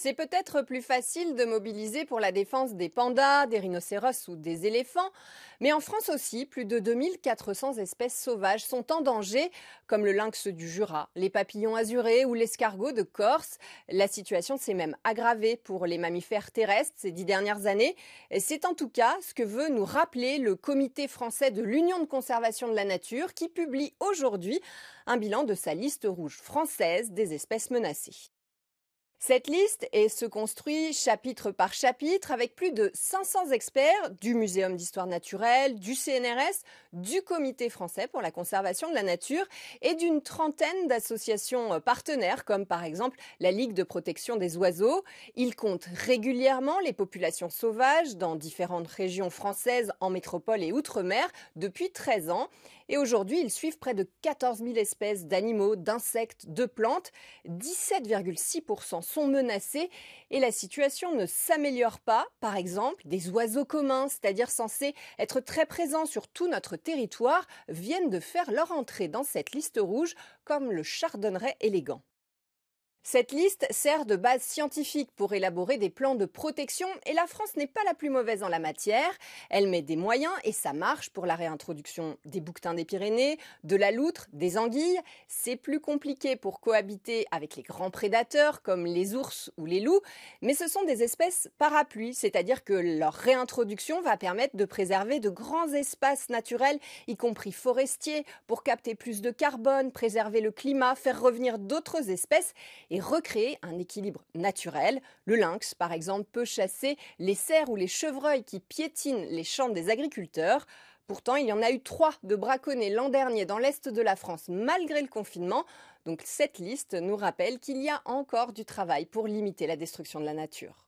C'est peut-être plus facile de mobiliser pour la défense des pandas, des rhinocéros ou des éléphants, mais en France aussi, plus de 2400 espèces sauvages sont en danger, comme le lynx du Jura, les papillons azurés ou l'escargot de Corse. La situation s'est même aggravée pour les mammifères terrestres ces 10 dernières années. Et c'est en tout cas ce que veut nous rappeler le Comité français de l'Union de conservation de la nature qui publie aujourd'hui un bilan de sa liste rouge française des espèces menacées. Cette liste se construit chapitre par chapitre avec plus de 500 experts du Muséum d'histoire naturelle, du CNRS, du Comité français pour la conservation de la nature et d'une trentaine d'associations partenaires comme par exemple la Ligue de protection des oiseaux. Ils comptent régulièrement les populations sauvages dans différentes régions françaises en métropole et outre-mer depuis 13 ans. Et aujourd'hui, ils suivent près de 14 000 espèces d'animaux, d'insectes, de plantes. 17,6% sont menacés et la situation ne s'améliore pas. Par exemple, des oiseaux communs, c'est-à-dire censés être très présents sur tout notre territoire, viennent de faire leur entrée dans cette liste rouge, comme le chardonneret élégant. Cette liste sert de base scientifique pour élaborer des plans de protection et la France n'est pas la plus mauvaise en la matière. Elle met des moyens et ça marche pour la réintroduction des bouquetins des Pyrénées, de la loutre, des anguilles. C'est plus compliqué pour cohabiter avec les grands prédateurs comme les ours ou les loups, mais ce sont des espèces parapluies, c'est-à-dire que leur réintroduction va permettre de préserver de grands espaces naturels, y compris forestiers, pour capter plus de carbone, préserver le climat, faire revenir d'autres espèces et recréer un équilibre naturel. Le lynx, par exemple, peut chasser les cerfs ou les chevreuils qui piétinent les champs des agriculteurs. Pourtant, il y en a eu 3 de braconnés l'an dernier dans l'est de la France, malgré le confinement. Donc cette liste nous rappelle qu'il y a encore du travail pour limiter la destruction de la nature.